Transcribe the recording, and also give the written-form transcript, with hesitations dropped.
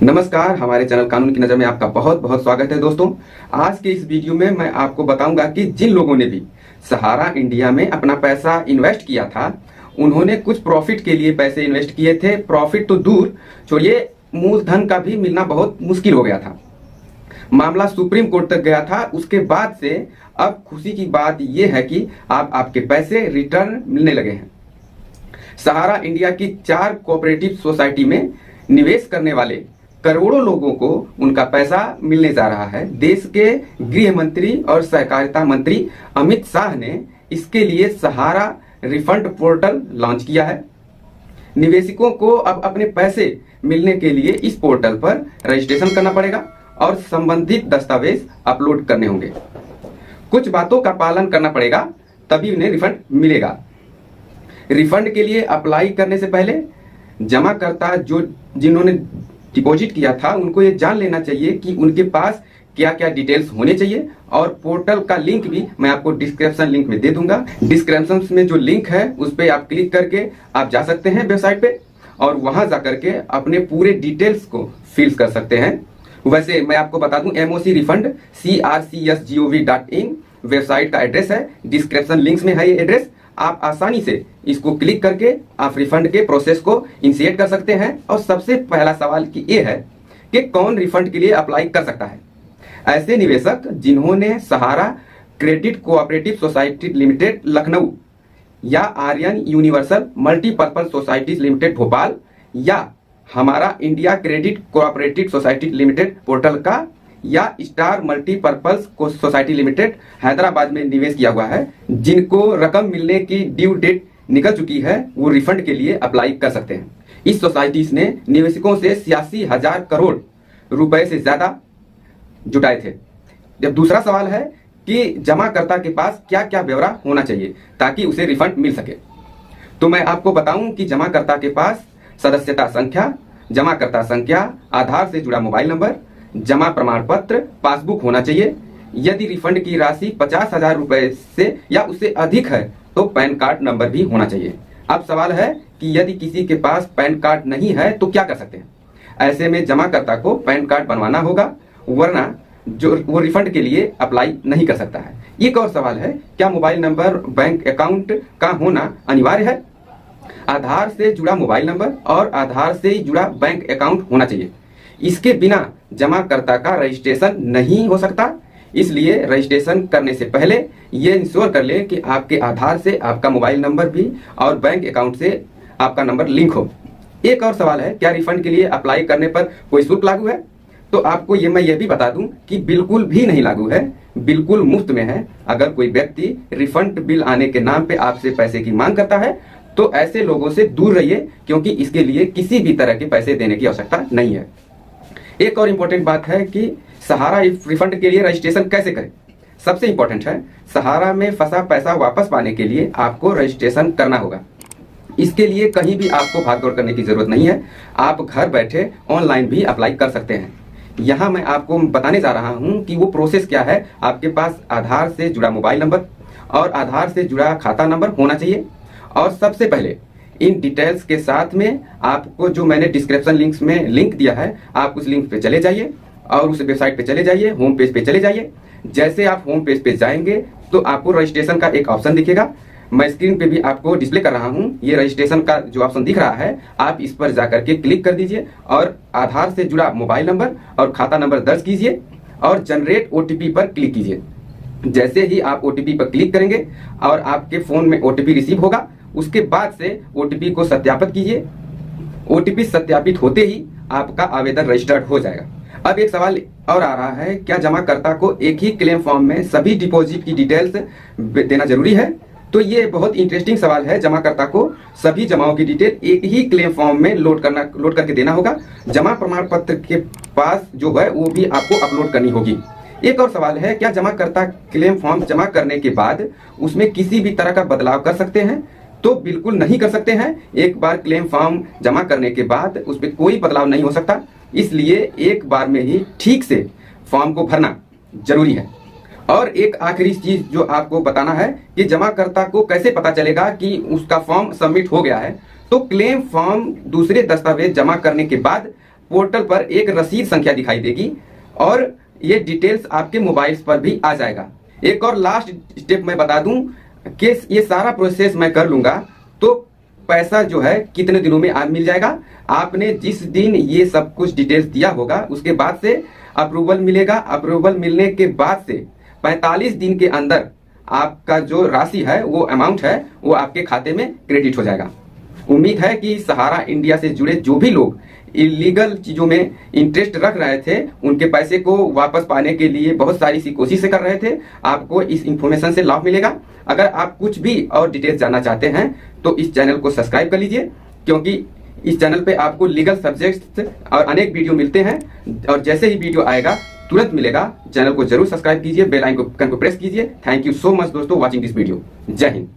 नमस्कार, हमारे चैनल कानून की नज़र में आपका बहुत बहुत स्वागत है। दोस्तों, आज के इस वीडियो में मैं आपको बताऊंगा कि जिन लोगों ने भी सहारा इंडिया में अपना पैसा इन्वेस्ट किया था, उन्होंने कुछ प्रॉफिट के लिए पैसे इन्वेस्ट किए थे। प्रॉफिट तो दूर छोड़िए, मूलधन का भी मिलना बहुत मुश्किल हो गया था। मामला सुप्रीम कोर्ट तक गया था। उसके बाद से अब खुशी की बात यह है कि आपके पैसे रिटर्न मिलने लगे हैं। सहारा इंडिया की 4 कोऑपरेटिव सोसाइटी में निवेश करने वाले करोड़ों लोगों को उनका पैसा मिलने जा रहा है। देश के गृह मंत्री और सहकारिता मंत्री अमित शाह ने इसके लिए सहारा रिफंड पोर्टल लॉन्च किया है। निवेशकों को अब अपने पैसे मिलने के लिए इस पोर्टल पर रजिस्ट्रेशन करना पड़ेगा और संबंधित दस्तावेज अपलोड करने होंगे। कुछ बातों का पालन करना पड़ेगा, तभी उन्हें रिफंड मिलेगा। रिफंड के लिए अप्लाई करने से पहले जमाकर्ता जिन्होंने डिपॉजिट किया था, उनको ये जान लेना चाहिए कि उनके पास क्या क्या डिटेल्स होने चाहिए। और पोर्टल का लिंक भी मैं आपको डिस्क्रिप्शन लिंक में दे दूंगा। डिस्क्रिप्शन में जो लिंक है उस पर आप क्लिक करके आप जा सकते हैं वेबसाइट पे और वहां जा करके अपने पूरे डिटेल्स को फिल कर सकते हैं। वैसे मैं आपको बता दूं, MOC रिफंड crcsgov.in वेबसाइट का एड्रेस है। डिस्क्रिप्शन लिंक्स में है ये एड्रेस। आप आसानी से इसको क्लिक करके आप रिफंड के प्रोसेस को इनिशिएट कर सकते हैं। और सबसे पहला सवाल की ये है कि कौन रिफंड के लिए अप्लाई कर सकता है। ऐसे निवेशक जिन्होंने Sahara credit cooperative society limited Lucknow या Aryan universal multipurpose societies limited Bhopal या Humara India credit cooperative society limited portal का या star multipurpose society limited Hyderabad में निवेश किया हुआ है, जिनको रकम मिलने की ड्यू डेट निकल चुकी है, वो रिफंड के लिए अप्लाई कर सकते हैं। इस सोसाइटीज ने निवेशकों से 86,000 करोड़ रुपए से ज्यादा जुटाए थे। जब दूसरा सवाल है कि जमाकर्ता के पास क्या क्या ब्यौरा होना चाहिए ताकि उसे रिफंड मिल सके, तो मैं आपको बताऊं कि जमाकर्ता के पास सदस्यता संख्या, जमाकर्ता संख्या, आधार से जुड़ा मोबाइल नंबर, जमा प्रमाण पत्र, पासबुक होना चाहिए। यदि रिफंड की राशि 50,000 रुपए से या उससे अधिक है तो पैन कार्ड नंबर भी होना चाहिए। अब सवाल है कि यदि किसी के पास पैन कार्ड नहीं है तो क्या कर सकते हैं। ऐसे में जमाकर्ता को पैन कार्ड बनवाना होगा, वरना वो रिफंड के लिए अप्लाई नहीं कर सकता है। एक और सवाल है, क्या मोबाइल नंबर बैंक अकाउंट का होना अनिवार्य है। आधार से जुड़ा मोबाइल नंबर और आधार से जुड़ा बैंक अकाउंट होना चाहिए। इसके बिना जमाकर्ता का रजिस्ट्रेशन नहीं हो सकता। इसलिए रजिस्ट्रेशन करने से पहले ये इंश्योर कर ले कि आपके आधार से आपका मोबाइल नंबर भी और बैंक अकाउंट से आपका नंबर लिंक हो। एक और सवाल है, क्या रिफंड के लिए अप्लाई करने पर कोई शुल्क लागू है। तो आपको मैं ये भी बता दूं कि बिल्कुल भी नहीं लागू है, बिल्कुल मुफ्त में है। अगर कोई व्यक्ति रिफंड बिल आने के नाम पे आपसे पैसे की मांग करता है तो ऐसे लोगों से दूर रहिए, क्योंकि इसके लिए किसी भी तरह के पैसे देने की आवश्यकता नहीं है। एक और इम्पोर्टेंट बात है कि सहारा रिफंड के लिए रजिस्ट्रेशन कैसे करें। सबसे इम्पोर्टेंट है, सहारा में फंसा पैसा वापस पाने के लिए आपको रजिस्ट्रेशन करना होगा। इसके लिए कहीं भी आपको भागदौड़ करने की जरूरत नहीं है। आप घर बैठे ऑनलाइन भी अप्लाई कर सकते हैं। यहाँ मैं आपको बताने जा रहा हूँ कि वो प्रोसेस क्या है। आपके पास आधार से जुड़ा मोबाइल नंबर और आधार से जुड़ा खाता नंबर होना चाहिए। और सबसे पहले इन डिटेल्स के साथ में आपको जो मैंने डिस्क्रिप्शन लिंक्स में लिंक दिया है, आप उस लिंक पे चले जाइए और उस वेबसाइट पे चले जाइए, होम पेज पे चले जाइए। जैसे आप होम पेज पे जाएंगे तो आपको रजिस्ट्रेशन का एक ऑप्शन दिखेगा। मैं स्क्रीन पे भी आपको डिस्प्ले कर रहा हूँ। ये रजिस्ट्रेशन का जो ऑप्शन दिख रहा है, आप इस पर जाकर के क्लिक कर दीजिए और आधार से जुड़ा मोबाइल नंबर और खाता नंबर दर्ज कीजिए और जनरेट OTP पर क्लिक कीजिए। जैसे ही आप OTP पर क्लिक करेंगे और आपके फोन में OTP रिसीव होगा, उसके बाद से OTP को सत्यापित कीजिए। OTP सत्यापित होते ही आपका आवेदन रजिस्टर्ड हो जाएगा। अब एक सवाल और आ रहा है, क्या जमाकर्ता को एक ही क्लेम फॉर्म में सभी डिपॉजिट की डिटेल्स देना जरूरी है। तो ये बहुत इंटरेस्टिंग सवाल है। जमाकर्ता को सभी जमाओं की डिटेल एक ही क्लेम फॉर्म में लोड करके देना होगा। जमा प्रमाण पत्र के पास जो है वो भी आपको अपलोड करनी होगी। एक और सवाल है, क्या जमाकर्ता क्लेम फॉर्म जमा करने के बाद उसमें किसी भी तरह का बदलाव कर सकते हैं। तो बिल्कुल नहीं कर सकते हैं। एक बार क्लेम फॉर्म जमा करने के बाद उसमें कोई बदलाव नहीं हो सकता। इसलिए एक बार में ही ठीक से फॉर्म को भरना जरूरी है। और एक आखिरी चीज जो आपको बताना है कि जमाकर्ता को कैसे पता चलेगा कि उसका फॉर्म सबमिट हो गया है। तो क्लेम फॉर्म दूसरे दस्तावेज जमा करने के बाद पोर्टल पर एक रसीद संख्या दिखाई देगी और ये डिटेल्स आपके मोबाइल्स पर भी आ जाएगा। एक और लास्ट स्टेप मैं बता दूं कि ये सारा प्रोसेस मैं कर लूंगा तो पैसा जो है कितने दिनों में आप मिल जाएगा। आपने जिस दिन ये सब कुछ डिटेल्स दिया होगा उसके बाद से अप्रूवल मिलेगा। अप्रूवल मिलने के बाद से 45 दिन के अंदर आपका जो राशि है, वो अमाउंट है, वो आपके खाते में क्रेडिट हो जाएगा। उम्मीद है कि सहारा इंडिया से जुड़े जो भी लोग इलीगल चीजों में इंटरेस्ट रख रहे थे, उनके पैसे को वापस पाने के लिए बहुत सारी सी कोशिशें कर रहे थे, आपको इस इंफॉर्मेशन से लाभ मिलेगा। अगर आप कुछ भी और डिटेल्स जानना चाहते हैं तो इस चैनल को सब्सक्राइब कर लीजिए, क्योंकि इस चैनल पे आपको लीगल सब्जेक्ट्स और अनेक वीडियो मिलते हैं और जैसे ही वीडियो आएगा तुरंत मिलेगा। चैनल को जरूर सब्सक्राइब कीजिए, बेल आइकन को प्रेस कीजिए। थैंक यू सो मच दोस्तों वॉचिंग दिस वीडियो। जय हिंद।